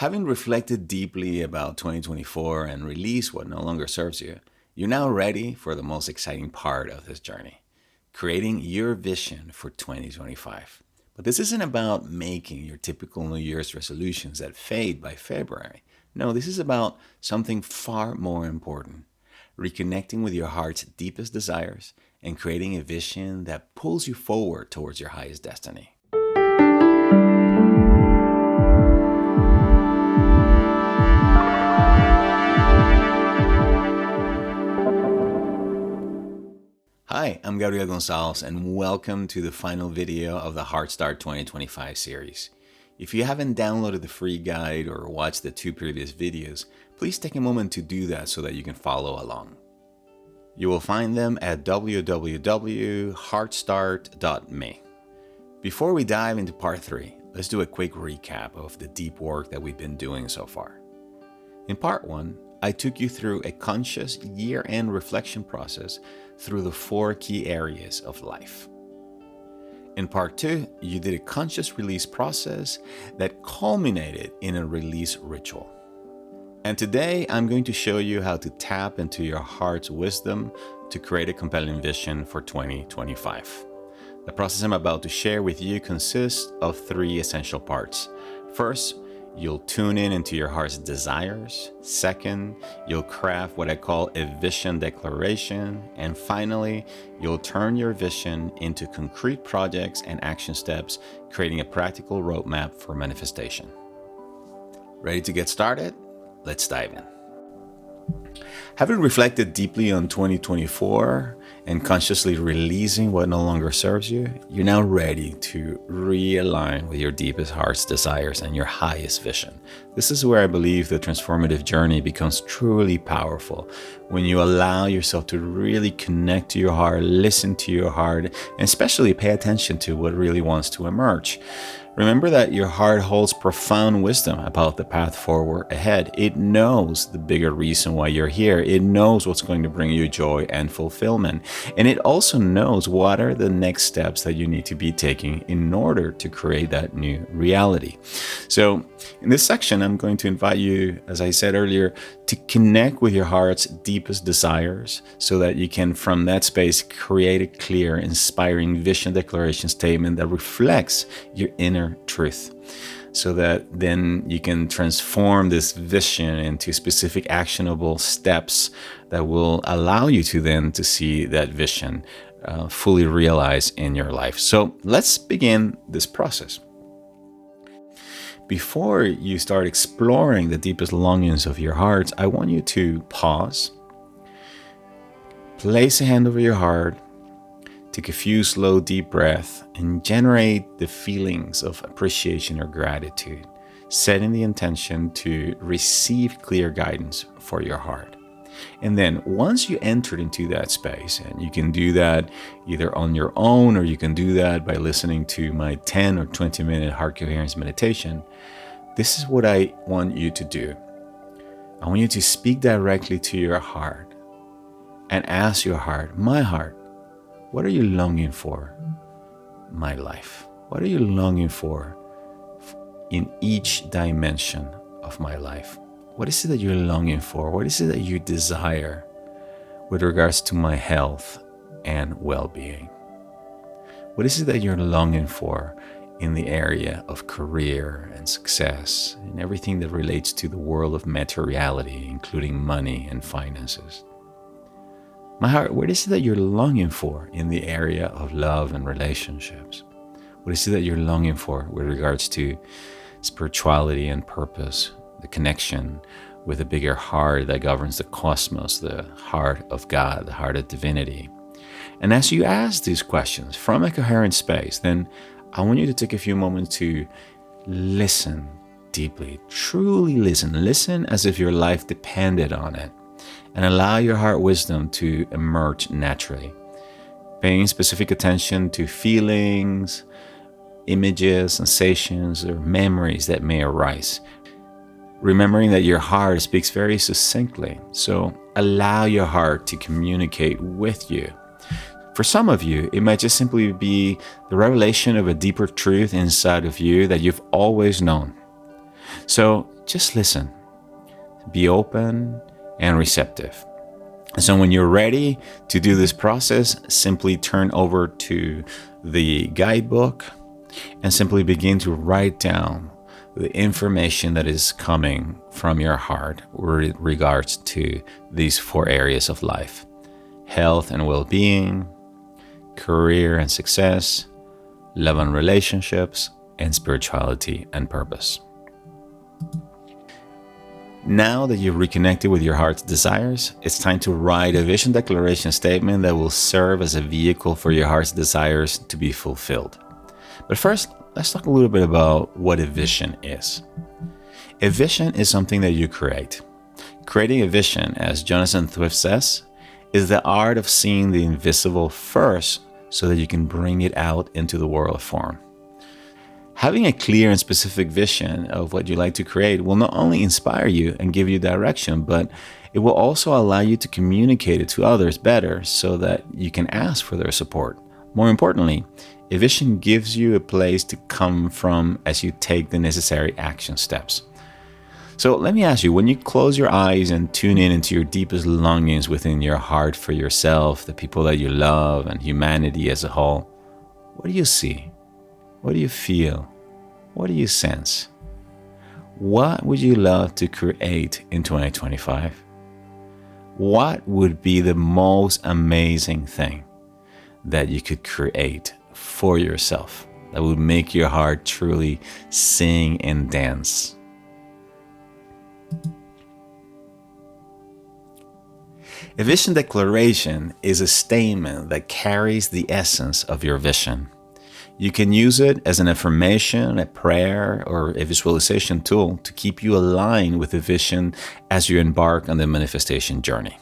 Having reflected deeply about 2024 and released what no longer serves you, you're now ready for the most exciting part of this journey, creating your vision for 2025. But this isn't about making your typical New Year's resolutions that fade by February. No, this is about something far more important, reconnecting with your heart's deepest desires and creating a vision that pulls you forward towards your highest destiny. Hi, I'm Gabriel Gonsalves, and welcome to the final video of the Heart Start 2025 series. If you haven't downloaded the free guide or watched the two previous videos, please take a moment to do that so that you can follow along. You will find them at www.heartstart.me. Before we dive into part 3, let's do a quick recap of the deep work that we've been doing so far. In part 1, I took you through a conscious year-end reflection process through the 4 key areas of life. In part 2, you did a conscious release process that culminated in a release ritual. And today, I'm going to show you how to tap into your heart's wisdom to create a compelling vision for 2025. The process I'm about to share with you consists of 3 essential parts. First, you'll tune in into your heart's desires. Second, you'll craft what I call a vision declaration. And finally, you'll turn your vision into concrete projects and action steps, creating a practical roadmap for manifestation. Ready to get started? Let's dive in. Having reflected deeply on 2024 and consciously releasing what no longer serves you, you're now ready to realign with your deepest heart's desires and your highest vision. This is where I believe the transformative journey becomes truly powerful, when you allow yourself to really connect to your heart, listen to your heart, and especially pay attention to what really wants to emerge. Remember that your heart holds profound wisdom about the path forward ahead. It knows the bigger reason why you're here. It knows what's going to bring you joy and fulfillment. And it also knows what are the next steps that you need to be taking in order to create that new reality. So in this section, I'm going to invite you, as I said earlier, to connect with your heart's deepest desires so that you can, from that space, create a clear, inspiring vision declaration statement that reflects your inner truth, so that then you can transform this vision into specific actionable steps that will allow you to then to see that vision fully realized in your life. So let's begin this process. Before you start exploring the deepest longings of your heart, I want you to pause, place a hand over your heart, take a few slow, deep breaths, and generate the feelings of appreciation or gratitude, setting the intention to receive clear guidance for your heart. And then once you enter into that space, and you can do that either on your own, or you can do that by listening to my 10 or 20-minute heart coherence meditation, this is what I want you to do. I want you to speak directly to your heart and ask your heart, my heart, what are you longing for, my life? What are you longing for in each dimension of my life? What is it that you're longing for? What is it that you desire with regards to my health and well-being? What is it that you're longing for in the area of career and success and everything that relates to the world of materiality, including money and finances? My heart, what is it that you're longing for in the area of love and relationships? What is it that you're longing for with regards to spirituality and purpose, the connection with a bigger heart that governs the cosmos, the heart of God, the heart of divinity? And as you ask these questions from a coherent space, then I want you to take a few moments to listen deeply, truly listen. Listen as if your life depended on it, and allow your heart wisdom to emerge naturally, paying specific attention to feelings, images, sensations, or memories that may arise. Remembering that your heart speaks very succinctly, so allow your heart to communicate with you. For some of you, it might just simply be the revelation of a deeper truth inside of you that you've always known. So just listen, be open and receptive. So when you're ready to do this process, simply turn over to the guidebook and simply begin to write down the information that is coming from your heart with regards to these 4 areas of life: health and well-being, career and success, love and relationships, and spirituality and purpose. Now that you've reconnected with your heart's desires, it's time to write a vision declaration statement that will serve as a vehicle for your heart's desires to be fulfilled. But first, let's talk a little bit about what a vision is. A vision is something that you create. Creating a vision, as Jonathan Swift says, is the art of seeing the invisible first so that you can bring it out into the world of form. Having a clear and specific vision of what you like to create will not only inspire you and give you direction, but it will also allow you to communicate it to others better so that you can ask for their support. More importantly, a vision gives you a place to come from as you take the necessary action steps. So let me ask you, when you close your eyes and tune in into your deepest longings within your heart for yourself, the people that you love, and humanity as a whole, what do you see? What do you feel? What do you sense? What would you love to create in 2025? What would be the most amazing thing that you could create for yourself that would make your heart truly sing and dance? A vision declaration is a statement that carries the essence of your vision. You can use it as an affirmation, a prayer, or a visualization tool to keep you aligned with the vision as you embark on the manifestation journey.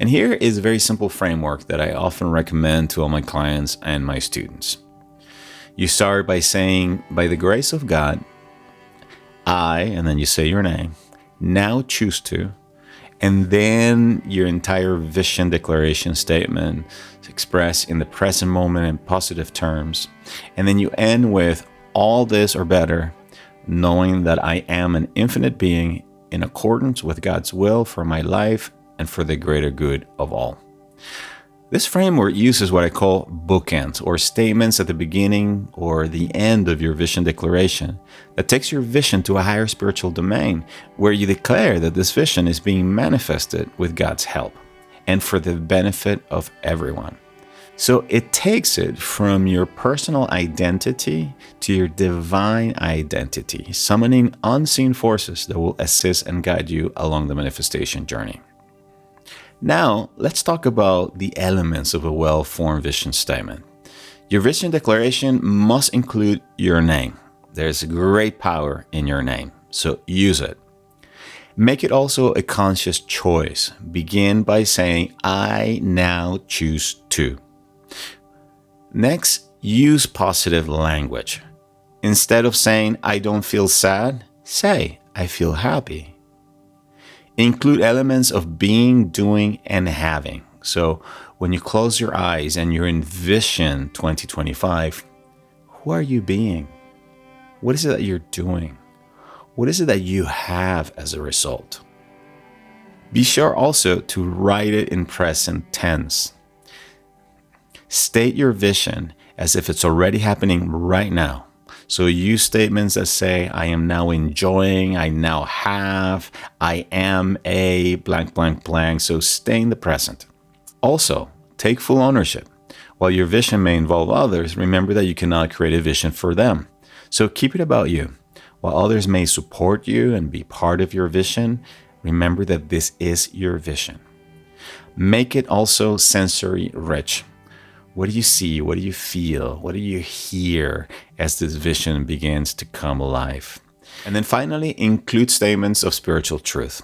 And here is a very simple framework that I often recommend to all my clients and my students. You start by saying, by the grace of God, I, and then you say your name, now choose to, and then your entire vision declaration statement is expressed in the present moment in positive terms. And then you end with all this or better, knowing that I am an infinite being in accordance with God's will for my life and for the greater good of all. This framework uses what I call bookends, or statements at the beginning or the end of your vision declaration that takes your vision to a higher spiritual domain where you declare that this vision is being manifested with God's help and for the benefit of everyone. So it takes it from your personal identity to your divine identity, summoning unseen forces that will assist and guide you along the manifestation journey. Now, let's talk about the elements of a well-formed vision statement. Your vision declaration must include your name. There's great power in your name, so use it. Make it also a conscious choice. Begin by saying, I now choose to. Next, use positive language. Instead of saying, I don't feel sad, say, I feel happy. Include elements of being, doing, and having. So when you close your eyes and you envision 2025, who are you being? What is it that you're doing? What is it that you have as a result? Be sure also to write it in present tense. State your vision as if it's already happening right now. So use statements that say, I am now enjoying, I now have, I am a blank, blank, blank. So stay in the present. Also, take full ownership. While your vision may involve others, remember that you cannot create a vision for them. So keep it about you. While others may support you and be part of your vision, remember that this is your vision. Make it also sensory rich. What do you see? What do you feel? What do you hear as this vision begins to come alive? And then finally, include statements of spiritual truth.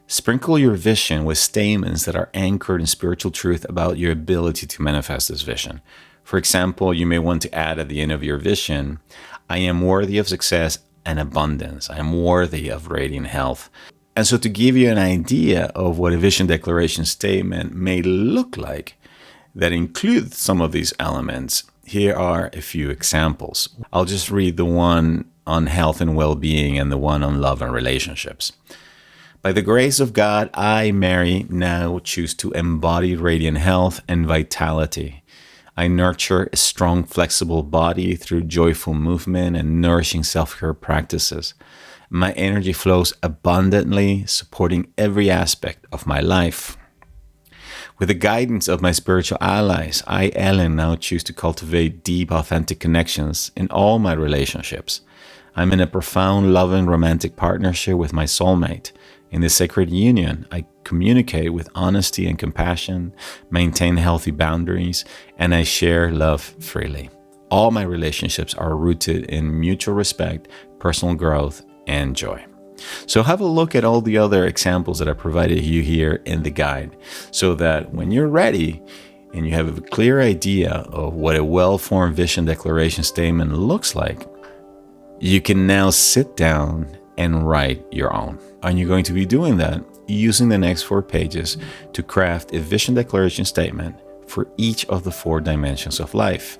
Sprinkle your vision with statements that are anchored in spiritual truth about your ability to manifest this vision. For example, you may want to add at the end of your vision, I am worthy of success and abundance. I am worthy of radiant health. And so to give you an idea of what a vision declaration statement may look like, that include some of these elements, here are a few examples. I'll just read the one on health and well-being and the one on love and relationships. By the grace of God, I, Mary, now choose to embody radiant health and vitality. I nurture a strong, flexible body through joyful movement and nourishing self-care practices. My energy flows abundantly, supporting every aspect of my life. With the guidance of my spiritual allies, I, Ellen, now choose to cultivate deep, authentic connections in all my relationships. I'm in a profound, loving, romantic partnership with my soulmate. In this sacred union, I communicate with honesty and compassion, maintain healthy boundaries, and I share love freely. All my relationships are rooted in mutual respect, personal growth, and joy. So have a look at all the other examples that I provided you here in the guide, so that when you're ready and you have a clear idea of what a well-formed vision declaration statement looks like, you can now sit down and write your own. And you're going to be doing that using the next 4 pages to craft a vision declaration statement for each of the 4 dimensions of life,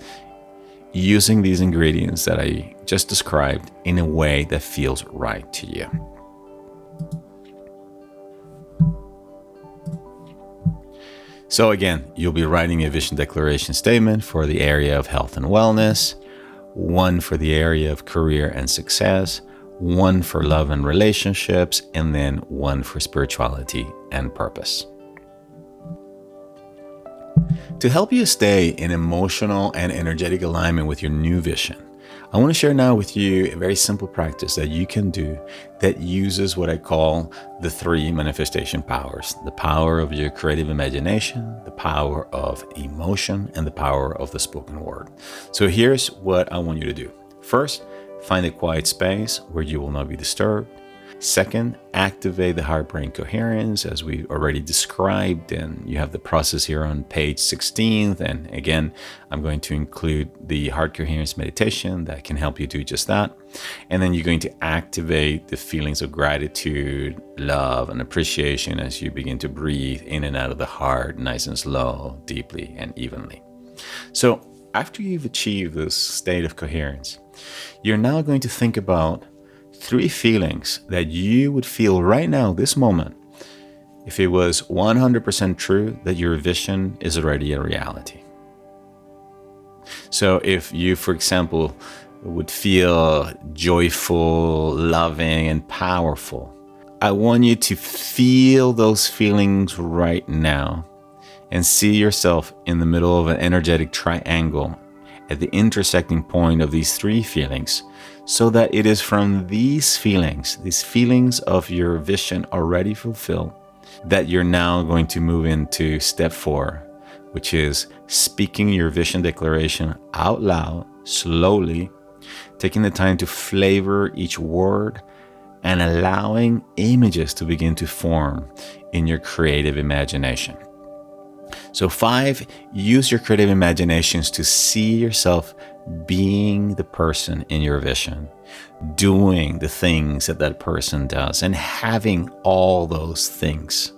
using these ingredients that I just described in a way that feels right to you. So again, you'll be writing a vision declaration statement for the area of health and wellness, 1 for the area of career and success, 1 for love and relationships, and then 1 for spirituality and purpose. To help you stay in emotional and energetic alignment with your new vision, I want to share now with you a very simple practice that you can do that uses what I call the 3 manifestation powers: the power of your creative imagination, the power of emotion, and the power of the spoken word. So here's what I want you to do. First, find a quiet space where you will not be disturbed. Second, activate the heart-brain coherence as we already described, and you have the process here on page 16. And again, I'm going to include the heart coherence meditation that can help you do just that. And then you're going to activate the feelings of gratitude, love, and appreciation as you begin to breathe in and out of the heart, nice and slow, deeply, and evenly. So after you've achieved this state of coherence, you're now going to think about 3 feelings that you would feel right now, this moment, if it was 100% true that your vision is already a reality. So if you, for example, would feel joyful, loving, and powerful, I want you to feel those feelings right now and see yourself in the middle of an energetic triangle at the intersecting point of these 3 feelings, so that it is from these feelings of your vision already fulfilled, that you're now going to move into step 4, which is speaking your vision declaration out loud, slowly, taking the time to flavor each word and allowing images to begin to form in your creative imagination. So 5, use your creative imaginations to see yourself being the person in your vision, doing the things that that person does, and having all those things.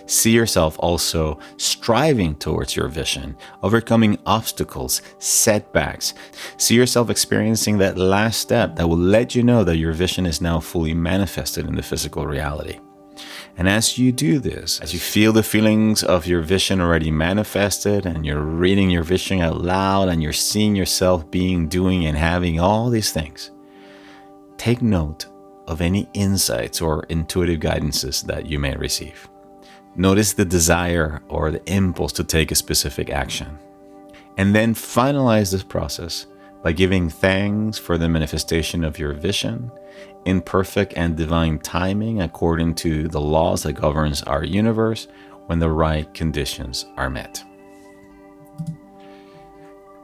See yourself also striving towards your vision, overcoming obstacles, setbacks. See yourself experiencing that last step that will let you know that your vision is now fully manifested in the physical reality. And as you do this, as you feel the feelings of your vision already manifested, and you're reading your vision out loud, and you're seeing yourself being, doing, and having all these things, take note of any insights or intuitive guidances that you may receive. Notice the desire or the impulse to take a specific action. And then finalize this process by giving thanks for the manifestation of your vision in perfect and divine timing according to the laws that governs our universe when the right conditions are met.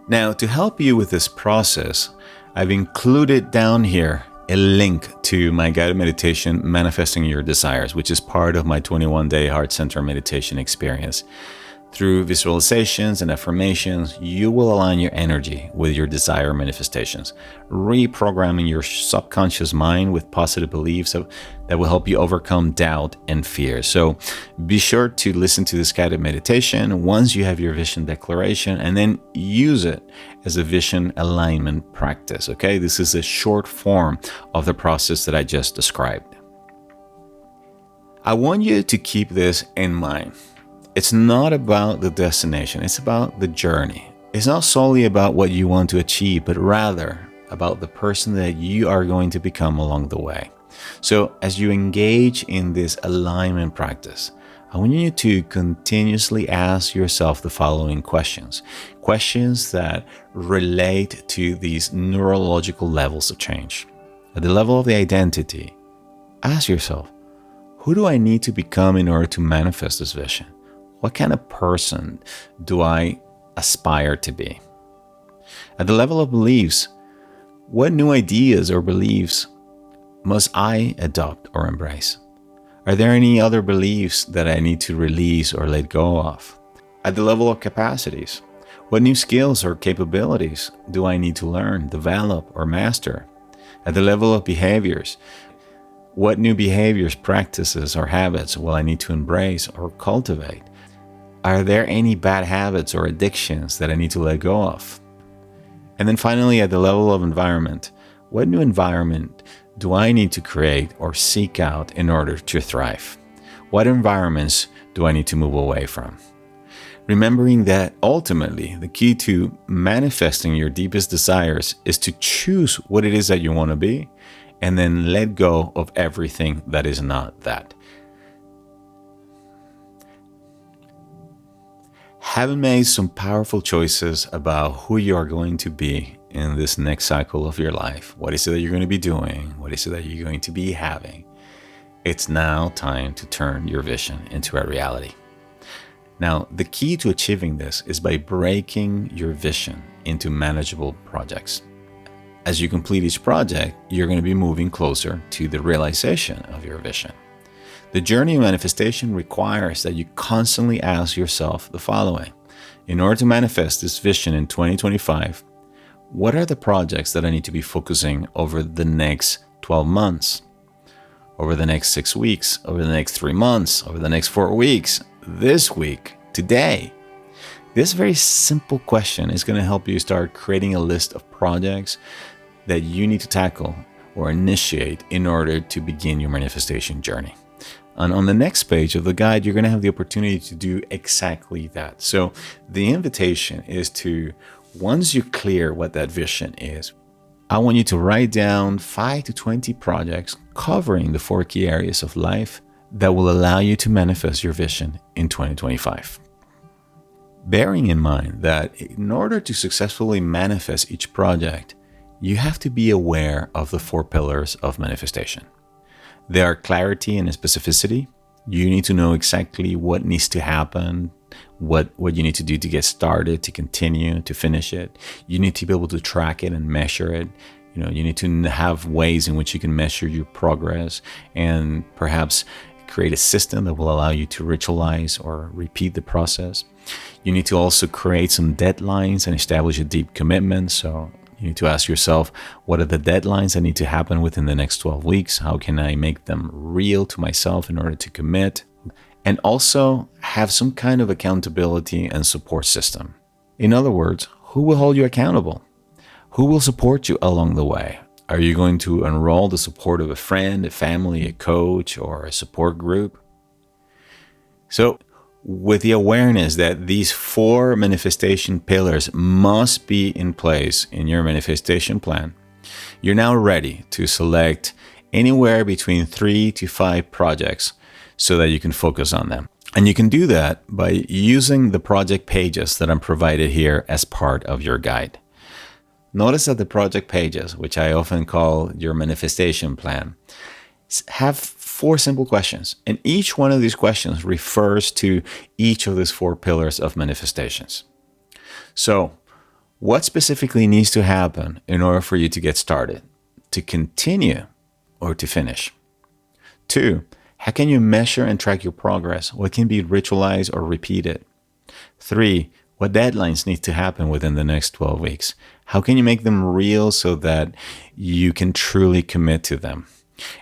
Now, to help you with this process, I've included down here a link to my guided meditation, Manifesting Your Desires, which is part of my 21-day Heart Center meditation experience. Through visualizations and affirmations, you will align your energy with your desired manifestations, reprogramming your subconscious mind with positive beliefs that will help you overcome doubt and fear. So be sure to listen to this guided meditation once you have your vision declaration, and then use it as a vision alignment practice. Okay, this is a short form of the process that I just described. I want you to keep this in mind. It's not about the destination, it's about the journey. It's not solely about what you want to achieve, but rather about the person that you are going to become along the way. So as you engage in this alignment practice, I want you to continuously ask yourself the following questions. Questions that relate to these neurological levels of change. At the level of the identity, ask yourself, who do I need to become in order to manifest this vision? What kind of person do I aspire to be? At the level of beliefs, what new ideas or beliefs must I adopt or embrace? Are there any other beliefs that I need to release or let go of? At the level of capacities, what new skills or capabilities do I need to learn, develop, or master? At the level of behaviors, what new behaviors, practices, or habits will I need to embrace or cultivate? Are there any bad habits or addictions that I need to let go of? And then finally, at the level of environment, what new environment do I need to create or seek out in order to thrive? What environments do I need to move away from? Remembering that ultimately, the key to manifesting your deepest desires is to choose what it is that you want to be, and then let go of everything that is not that. Having made some powerful choices about who you are going to be in this next cycle of your life, what is it that you're going to be doing, what is it that you're going to be having, it's now time to turn your vision into a reality. Now, the key to achieving this is by breaking your vision into manageable projects. As you complete each project, you're going to be moving closer to the realization of your vision. The journey of manifestation requires that you constantly ask yourself the following. In order to manifest this vision in 2025, what are the projects that I need to be focusing over the next 12 months, over the next 6 weeks, over the next 3 months, over the next 4 weeks, this week, today? This very simple question is going to help you start creating a list of projects that you need to tackle or initiate in order to begin your manifestation journey. And on the next page of the guide, you're going to have the opportunity to do exactly that. So the invitation is to, once you clear what that vision is, I want you to write down 5 to 20 projects covering the 4 key areas of life that will allow you to manifest your vision in 2025. Bearing in mind that in order to successfully manifest each project, you have to be aware of the 4 pillars of manifestation. They are clarity and specificity. You need to know exactly what needs to happen, what you need to do to get started, to continue, to finish it. You need to be able to track it and measure it. You need to have ways in which you can measure your progress, and perhaps create a system that will allow you to ritualize or repeat the process. You need to also create some deadlines and establish a deep commitment. So you need to ask yourself, what are the deadlines that need to happen within the next 12 weeks? How can I make them real to myself in order to commit? And also have some kind of accountability and support system. In other words, who will hold you accountable? Who will support you along the way? Are you going to enroll the support of a friend, a family, a coach, or a support group? So, with the awareness that these 4 manifestation pillars must be in place in your manifestation plan, you're now ready to select anywhere between 3 to 5 projects so that you can focus on them. And you can do that by using the project pages that I'm provided here as part of your guide. Notice that the project pages, which I often call your manifestation plan, have 4 simple questions. And each one of these questions refers to each of these 4 pillars of manifestations. So, what specifically needs to happen in order for you to get started, to continue, or to finish? 2, how can you measure and track your progress? What can be ritualized or repeated? 3, what deadlines need to happen within the next 12 weeks? How can you make them real so that you can truly commit to them?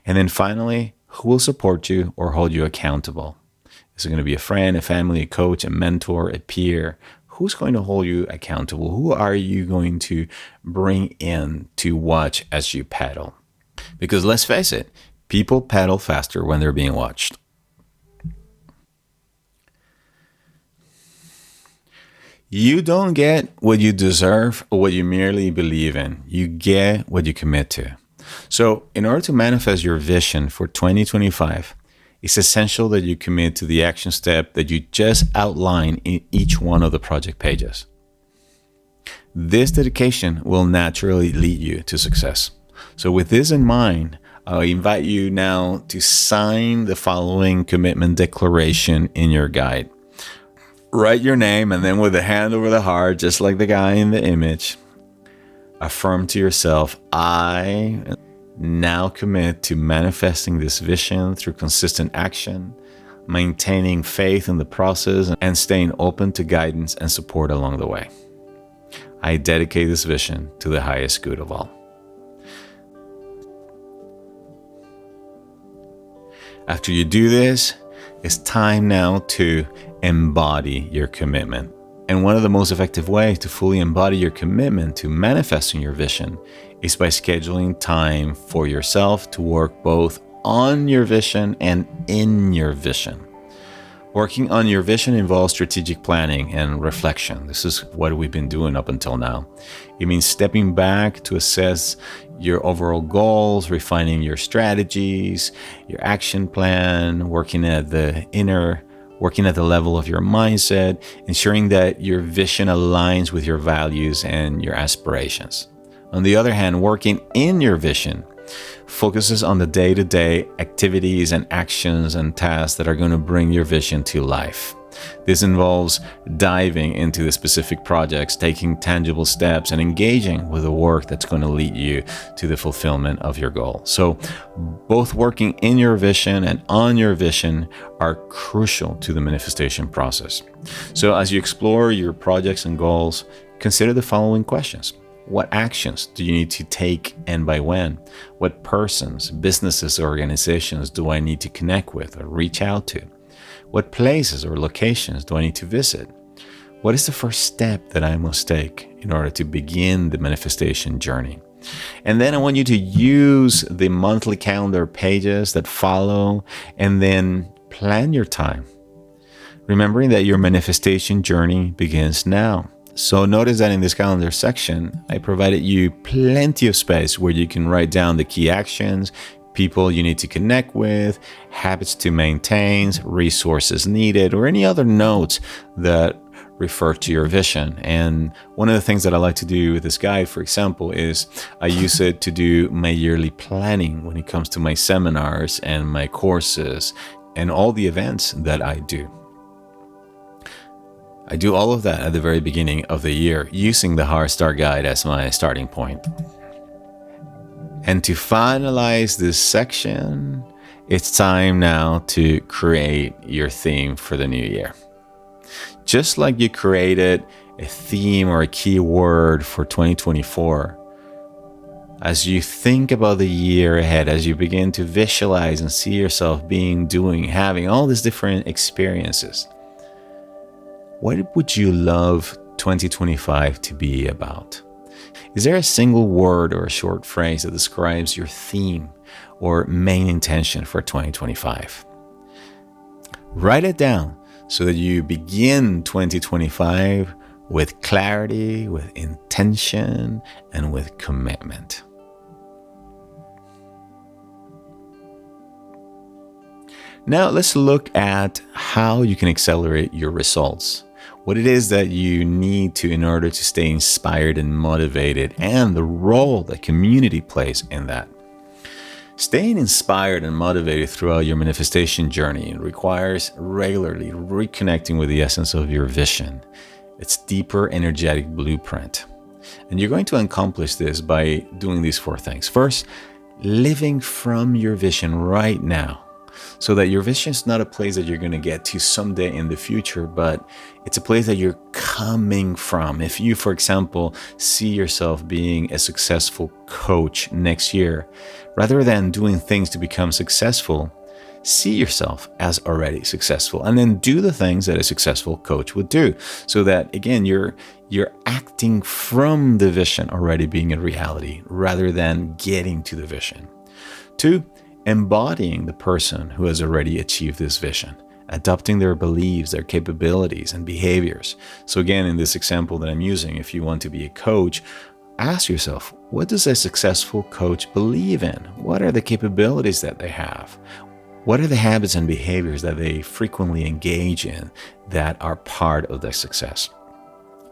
And then finally, who will support you or hold you accountable? Is it going to be a friend, a family, a coach, a mentor, a peer? Who's going to hold you accountable? Who are you going to bring in to watch as you paddle? Because let's face it, people paddle faster when they're being watched. You don't get what you deserve or what you merely believe in. You get what you commit to. So in order to manifest your vision for 2025, it's essential that you commit to the action step that you just outlined in each one of the project pages. This dedication will naturally lead you to success. So with this in mind, I invite you now to sign the following commitment declaration in your guide. Write your name and then with a hand over the heart, just like the guy in the image, affirm to yourself, I now commit to manifesting this vision through consistent action, maintaining faith in the process, and staying open to guidance and support along the way. I dedicate this vision to the highest good of all. After you do this, it's time now to embody your commitment. And one of the most effective ways to fully embody your commitment to manifesting your vision is by scheduling time for yourself to work both on your vision and in your vision. Working on your vision involves strategic planning and reflection. This is what we've been doing up until now. It means stepping back to assess your overall goals, refining your strategies, your action plan, working at the level of your mindset, ensuring that your vision aligns with your values and your aspirations. On the other hand, working in your vision focuses on the day-to-day activities and actions and tasks that are going to bring your vision to life. This involves diving into the specific projects, taking tangible steps, and engaging with the work that's going to lead you to the fulfillment of your goal. So both working in your vision and on your vision are crucial to the manifestation process. So as you explore your projects and goals, consider the following questions. What actions do you need to take and by when? What persons, businesses, or organizations do I need to connect with or reach out to? What places or locations do I need to visit? What is the first step that I must take in order to begin the manifestation journey? And then I want you to use the monthly calendar pages that follow and then plan your time, remembering that your manifestation journey begins now. So notice that in this calendar section, I provided you plenty of space where you can write down the key actions, people you need to connect with, habits to maintain, resources needed, or any other notes that refer to your vision. And one of the things that I like to do with this guide, for example, is I use it to do my yearly planning when it comes to my seminars and my courses and all the events that I do. I do all of that at the very beginning of the year using the Heart Start Guide as my starting point. And to finalize this section, it's time now to create your theme for the new year. Just like you created a theme or a keyword for 2024, as you think about the year ahead, as you begin to visualize and see yourself being, doing, having all these different experiences, what would you love 2025 to be about? Is there a single word or a short phrase that describes your theme or main intention for 2025? Write it down so that you begin 2025 with clarity, with intention, and with commitment. Now let's look at how you can accelerate your results. What it is that you need to in order to stay inspired and motivated, and the role that community plays in that. Staying inspired and motivated throughout your manifestation journey requires regularly reconnecting with the essence of your vision, its deeper energetic blueprint. And you're going to accomplish this by doing these 4 things. First, living from your vision right now. so that your vision is not a place that you're going to get to someday in the future, but it's a place that you're coming from. If you, for example, see yourself being a successful coach next year, rather than doing things to become successful, see yourself as already successful, and then do the things that a successful coach would do, so that again you're acting from the vision already being a reality rather than getting to the vision. 2, embodying the person who has already achieved this vision, adopting their beliefs, their capabilities and behaviors. So again, in this example that I'm using, if you want to be a coach, ask yourself, what does a successful coach believe in? What are the capabilities that they have? What are the habits and behaviors that they frequently engage in that are part of their success?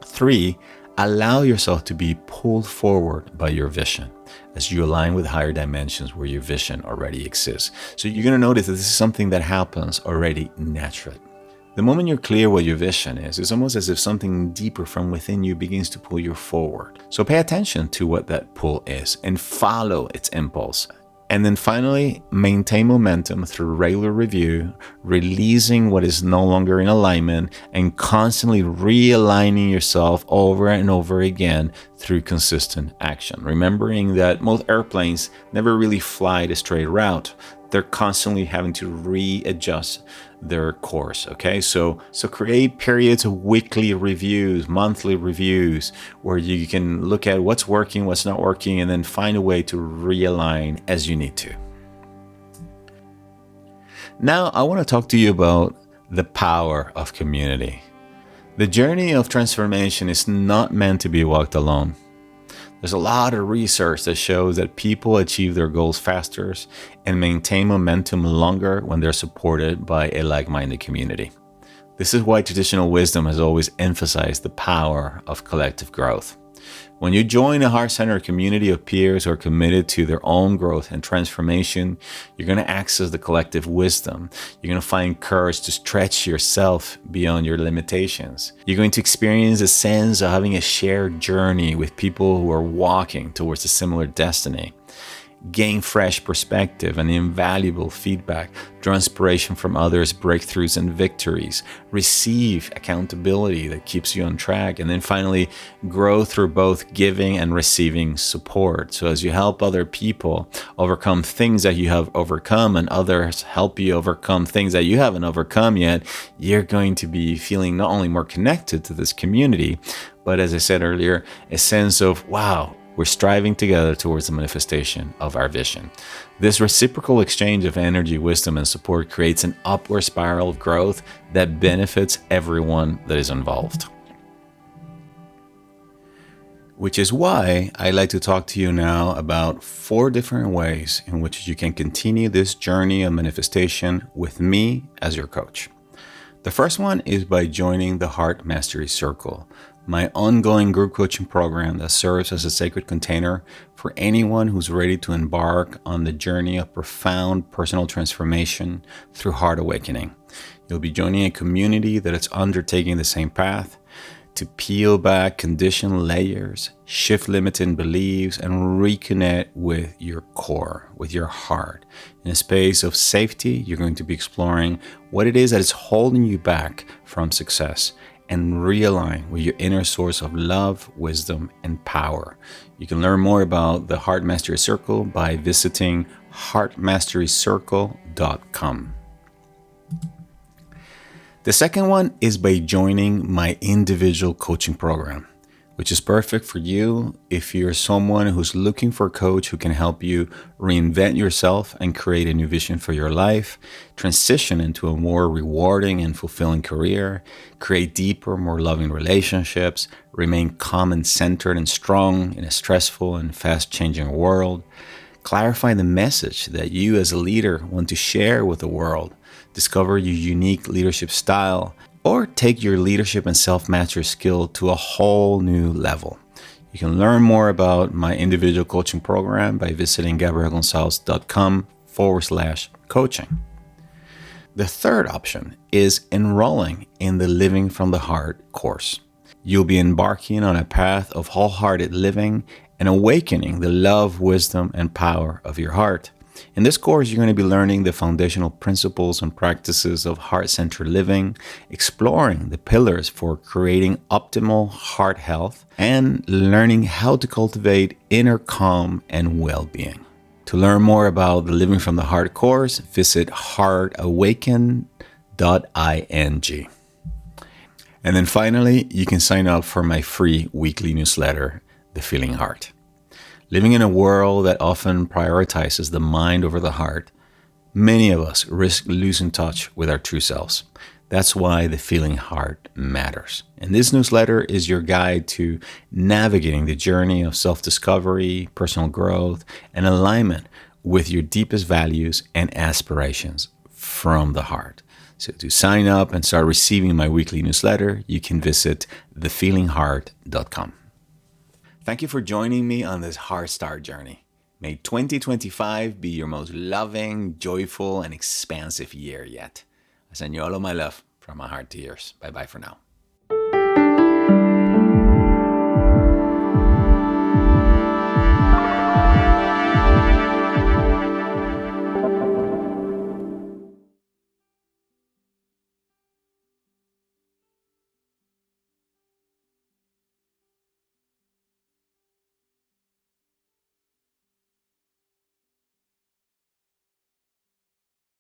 3, allow yourself to be pulled forward by your vision as you align with higher dimensions where your vision already exists. So you're going to notice that this is something that happens already naturally. The moment you're clear what your vision is, it's almost as if something deeper from within you begins to pull you forward. So pay attention to what that pull is and follow its impulse. And then finally, maintain momentum through regular review, releasing what is no longer in alignment, and constantly realigning yourself over and over again through consistent action. Remembering that most airplanes never really fly the straight route. They're constantly having to readjust their course. Okay, so create periods of weekly reviews, monthly reviews, where you can look at what's working, what's not working, and then find a way to realign as you need to. Now, I want to talk to you about the power of community. The journey of transformation is not meant to be walked alone. There's a lot of research that shows that people achieve their goals faster and maintain momentum longer when they're supported by a like-minded community. This is why traditional wisdom has always emphasized the power of collective growth. When you join a heart-centered community of peers who are committed to their own growth and transformation, you're going to access the collective wisdom. You're going to find courage to stretch yourself beyond your limitations. You're going to experience a sense of having a shared journey with people who are walking towards a similar destiny. Gain fresh perspective and invaluable feedback, draw inspiration from others' breakthroughs and victories, receive accountability that keeps you on track, and then finally grow through both giving and receiving support. So as you help other people overcome things that you have overcome and others help you overcome things that you haven't overcome yet, you're going to be feeling not only more connected to this community, but as I said earlier, a sense of, wow, we're striving together towards the manifestation of our vision. This reciprocal exchange of energy, wisdom, and support creates an upward spiral of growth that benefits everyone that is involved. Which is why I'd like to talk to you now about 4 different ways in which you can continue this journey of manifestation with me as your coach. The first one is by joining the Heart Mastery Circle, my ongoing group coaching program that serves as a sacred container for anyone who's ready to embark on the journey of profound personal transformation through heart awakening. You'll be joining a community that is undertaking the same path to peel back conditioned layers, shift limiting beliefs, and reconnect with your core, with your heart. In a space of safety, you're going to be exploring what it is that is holding you back from success and realign with your inner source of love, wisdom, and power. You can learn more about the Heart Mastery Circle by visiting heartmasterycircle.com. The second one is by joining my individual coaching program, which is perfect for you if you're someone who's looking for a coach who can help you reinvent yourself and create a new vision for your life, transition into a more rewarding and fulfilling career, create deeper, more loving relationships, remain calm and centered and strong in a stressful and fast-changing world, clarify the message that you as a leader want to share with the world, discover your unique leadership style, or take your leadership and self-mastery skill to a whole new level. You can learn more about my individual coaching program by visiting gabrielgonsalves.com/coaching. The third option is enrolling in the Living from the Heart course. You'll be embarking on a path of wholehearted living and awakening the love, wisdom, and power of your heart. In this course, you're going to be learning the foundational principles and practices of heart-centered living, exploring the pillars for creating optimal heart health, and learning how to cultivate inner calm and well-being. To learn more about the Living from the Heart course, visit heartawaken.ing. And then finally, you can sign up for my free weekly newsletter, The Feeling Heart. Living in a world that often prioritizes the mind over the heart, many of us risk losing touch with our true selves. That's why the Feeling Heart matters. And this newsletter is your guide to navigating the journey of self-discovery, personal growth, and alignment with your deepest values and aspirations from the heart. So to sign up and start receiving my weekly newsletter, you can visit thefeelingheart.com. Thank you for joining me on this Heart Start journey. May 2025 be your most loving, joyful, and expansive year yet. I send you all of my love from my heart to yours. Bye-bye for now.